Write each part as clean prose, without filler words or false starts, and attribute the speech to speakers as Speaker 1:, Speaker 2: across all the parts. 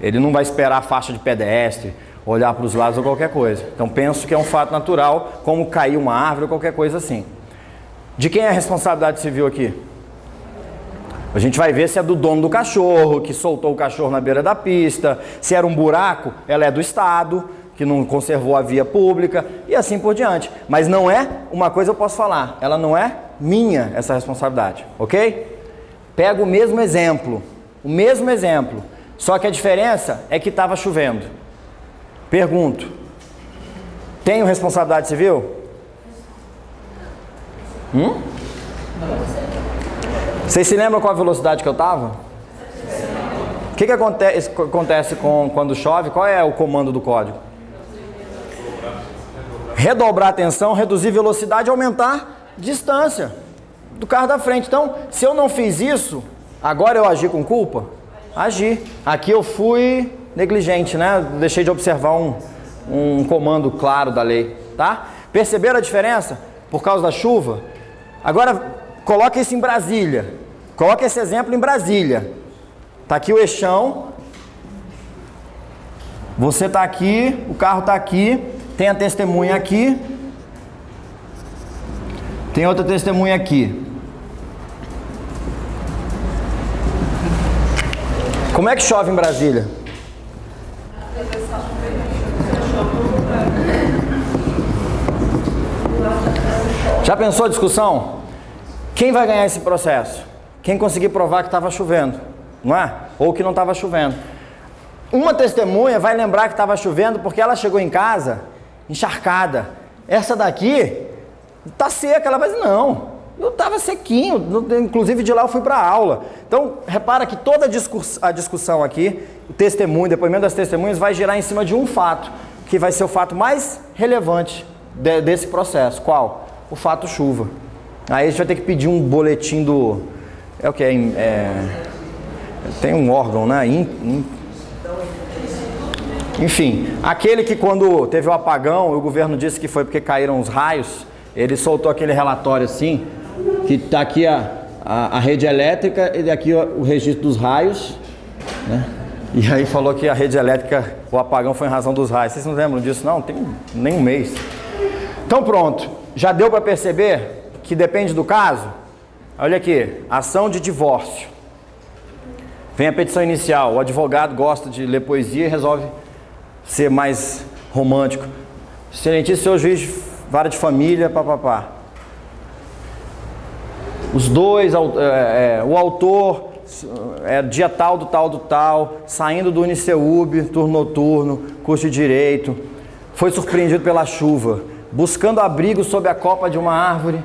Speaker 1: Ele não vai esperar a faixa de pedestre, olhar para os lados ou qualquer coisa. Então penso que é um fato natural, como cair uma árvore ou qualquer coisa assim. De quem é a responsabilidade civil aqui? A gente vai ver se é do dono do cachorro, que soltou o cachorro na beira da pista, se era um buraco, ela é do Estado, que não conservou a via pública, e assim por diante. Mas não é, uma coisa eu posso falar, ela não é minha, essa responsabilidade, ok? Pego o mesmo exemplo, só que a diferença é que estava chovendo. Pergunto, tenho responsabilidade civil? Vocês se lembram qual a velocidade que eu estava? O que acontece quando chove? Qual é o comando do código? Redobrar a tensão, reduzir velocidade, aumentar distância do carro da frente. Então, se eu não fiz isso, agora eu agi com culpa? Agi. Aqui eu fui negligente, né? Deixei de observar um comando claro da lei, tá? Perceberam a diferença? Por causa da chuva? Agora, coloque isso em Brasília. Coloque esse exemplo em Brasília. Tá aqui o eixão. Você tá aqui, o carro tá aqui, tem a testemunha aqui. Tem outra testemunha aqui. Como é que chove em Brasília? Já pensou a discussão? Quem vai ganhar esse processo? Quem conseguir provar que estava chovendo, não é? Ou que não estava chovendo. Uma testemunha vai lembrar que estava chovendo porque ela chegou em casa encharcada. Essa daqui está seca, ela vai dizer, não, eu estava sequinho, inclusive de lá eu fui para a aula. Então, repara que toda a discussão aqui, o testemunho, o depoimento das testemunhas vai girar em cima de um fato, que vai ser o fato mais relevante desse processo. Qual? O fato chuva. Aí a gente vai ter que pedir um boletim do... É o que? Tem um órgão, né? Enfim, aquele que quando teve o apagão, o governo disse que foi porque caíram os raios, ele soltou aquele relatório assim, que está aqui a rede elétrica e aqui o registro dos raios, né? E aí falou que a rede elétrica, o apagão foi em razão dos raios. Vocês não lembram disso? Não, tem nem um mês. Então pronto, já deu para perceber que depende do caso? Olha aqui, ação de divórcio. Vem a petição inicial, o advogado gosta de ler poesia e resolve ser mais romântico. Excelentíssimo senhor juiz, vara de família, papapá. Os dois, o autor, dia tal do tal, saindo do Uniceub, turno noturno, curso de direito, foi surpreendido pela chuva, buscando abrigo sob a copa de uma árvore,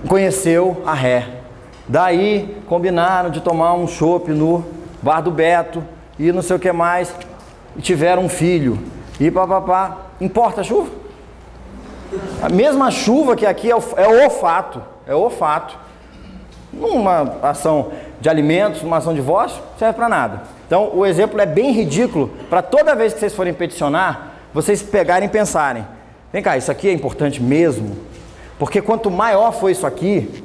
Speaker 1: conheceu a ré. Daí combinaram de tomar um chopp no bar do Beto e não sei o que mais, e tiveram um filho. E papapá, importa a chuva? A mesma chuva que aqui é o fato. Numa ação de alimentos, numa ação de divórcio, não serve para nada. Então o exemplo é bem ridículo para toda vez que vocês forem peticionar, vocês pegarem e pensarem, vem cá, isso aqui é importante mesmo? Porque quanto maior for isso aqui,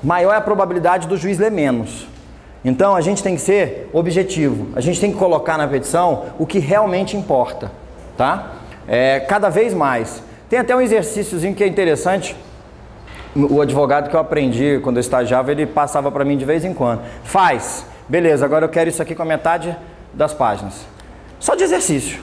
Speaker 1: maior é a probabilidade do juiz ler menos. Então a gente tem que ser objetivo, a gente tem que colocar na petição o que realmente importa, tá? Cada vez mais. Tem até um exercíciozinho que é interessante, o advogado que eu aprendi quando eu estagiava, ele passava para mim de vez em quando. Faz, beleza, agora eu quero isso aqui com a metade das páginas. Só de exercício.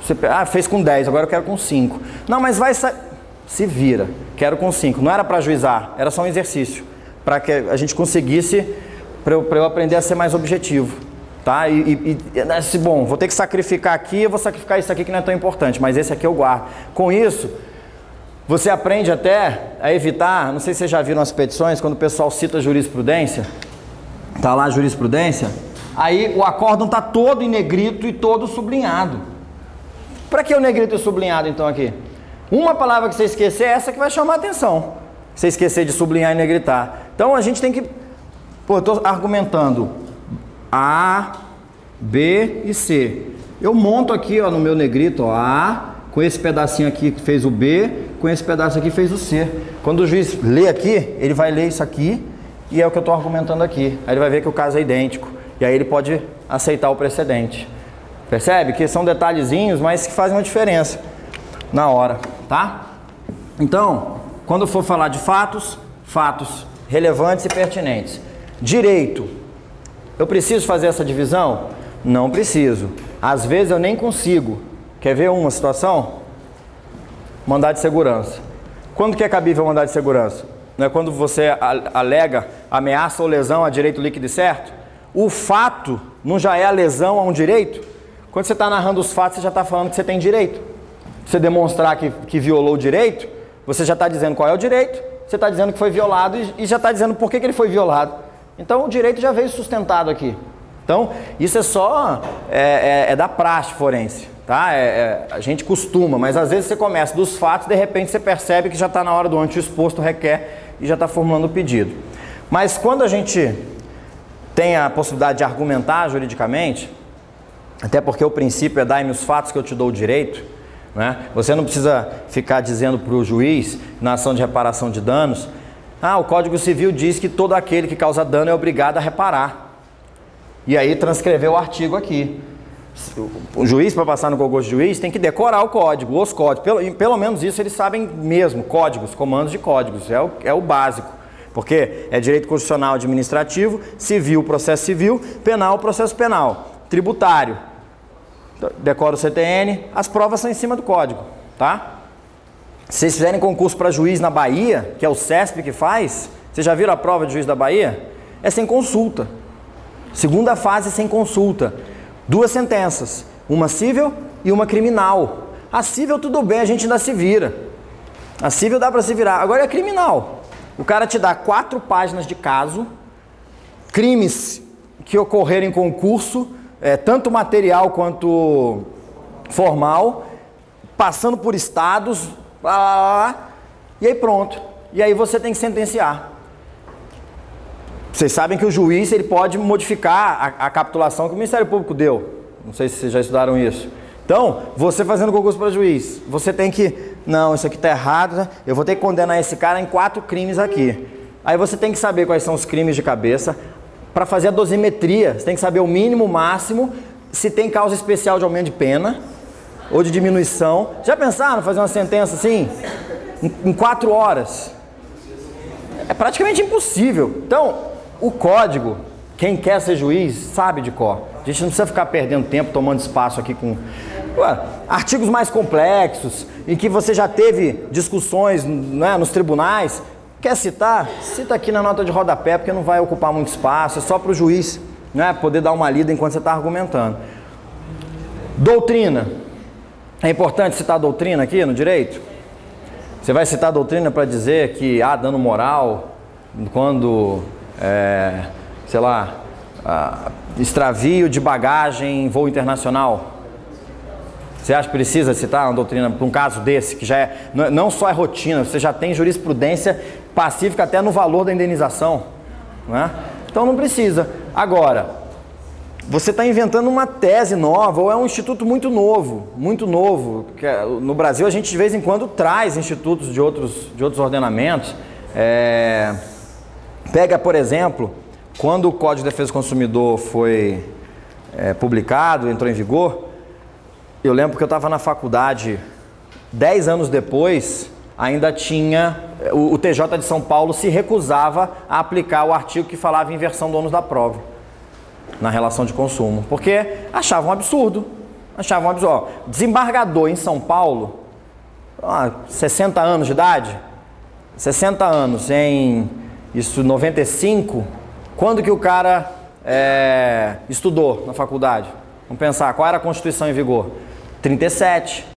Speaker 1: Você, fez com 10, agora eu quero com 5. Não, mas vai se vira, quero com 5. Não era para juizar, era só um exercício, para que a gente conseguisse, para eu aprender a ser mais objetivo, tá? Bom, vou ter que sacrificar aqui, eu vou sacrificar isso aqui que não é tão importante, mas esse aqui eu guardo. Com isso, você aprende até a evitar, não sei se vocês já viram as petições, quando o pessoal cita jurisprudência, tá lá a jurisprudência, aí o acórdão tá todo em negrito e todo sublinhado. Para que o negrito e sublinhado então aqui? Uma palavra que você esquecer é essa que vai chamar a atenção. Você esquecer de sublinhar e negritar. Então a gente tem que... Pô, eu estou argumentando A, B e C. Eu monto aqui, ó, no meu negrito, ó, A, com esse pedacinho aqui que fez o B, com esse pedaço aqui fez o C. Quando o juiz lê aqui, ele vai ler isso aqui e é o que eu estou argumentando aqui. Aí ele vai ver que o caso é idêntico. E aí ele pode aceitar o precedente. Percebe? Que são detalhezinhos, mas que fazem uma diferença na hora, tá? Então, quando for falar de fatos, fatos relevantes e pertinentes. Direito. Eu preciso fazer essa divisão? Não preciso. Às vezes eu nem consigo. Quer ver uma situação? Mandado de segurança. Quando que é cabível o mandado de segurança? Não é quando você alega ameaça ou lesão a direito líquido e certo? O fato não já é a lesão a um direito? Quando você está narrando os fatos, você já está falando que você tem direito. Você demonstrar que violou o direito, você já está dizendo qual é o direito, você está dizendo que foi violado e já está dizendo por que ele foi violado. Então o direito já veio sustentado aqui. Então isso é só da praxe forense, tá? A gente costuma, mas às vezes você começa dos fatos, de repente você percebe que já está na hora do ante o exposto requer e já está formulando o pedido. Mas quando a gente tem a possibilidade de argumentar juridicamente, até porque o princípio é dai-me os fatos que eu te dou o direito, né? Você não precisa ficar dizendo para o juiz, na ação de reparação de danos, o Código Civil diz que todo aquele que causa dano é obrigado a reparar. E aí transcrever o artigo aqui. O juiz, para passar no concurso de juiz, tem que decorar o código, os códigos. Pelo menos isso eles sabem mesmo, códigos, comandos de códigos, é o básico. Porque é direito constitucional administrativo, civil, processo civil, penal, processo penal, tributário. Decora o CTN, as provas são em cima do código, tá? Se vocês fizerem concurso para juiz na Bahia, que é o CESP que faz, vocês já viram a prova de juiz da Bahia? É sem consulta. Segunda fase sem consulta. 2 sentenças, uma cível e uma criminal. A cível tudo bem, a gente ainda se vira. A cível dá para se virar. Agora é criminal. O cara te dá 4 páginas de caso, crimes que ocorreram em concurso, tanto material quanto formal, passando por estados, e aí pronto. E aí você tem que sentenciar. Vocês sabem que o juiz ele pode modificar a capitulação que o Ministério Público deu. Não sei se vocês já estudaram isso. Então, você fazendo concurso para juiz, você tem que... Não, isso aqui está errado, né? Eu vou ter que condenar esse cara em 4 crimes aqui. Aí você tem que saber quais são os crimes de cabeça. Para fazer a dosimetria, você tem que saber o mínimo, o máximo, se tem causa especial de aumento de pena ou de diminuição. Já pensaram em fazer uma sentença assim? Em 4 horas? É praticamente impossível. Então... O código, quem quer ser juiz, sabe de cor. A gente não precisa ficar perdendo tempo, tomando espaço aqui com artigos mais complexos, em que você já teve discussões, né, nos tribunais. Quer citar? Cita aqui na nota de rodapé, porque não vai ocupar muito espaço, é só para o juiz, né, poder dar uma lida enquanto você está argumentando. Doutrina. É importante citar a doutrina aqui no direito? Você vai citar a doutrina para dizer que há dano moral quando... sei lá, extravio de bagagem em voo internacional. Você acha que precisa citar uma doutrina para um caso desse, que já não só é rotina, você já tem jurisprudência pacífica até no valor da indenização, né? Então não precisa. Agora, você está inventando uma tese nova, ou é um instituto muito novo, que no Brasil a gente de vez em quando traz institutos de outros ordenamentos. Pega, por exemplo, quando o Código de Defesa do Consumidor foi publicado, entrou em vigor, eu lembro que eu estava na faculdade, 10 anos depois, ainda tinha, o TJ de São Paulo se recusava a aplicar o artigo que falava em inversão do ônus da prova, na relação de consumo, porque achavam um absurdo. Desembargador em São Paulo, 60 anos de idade, 60 anos em... Isso, 95, quando que o cara estudou na faculdade? Vamos pensar, qual era a Constituição em vigor? 37.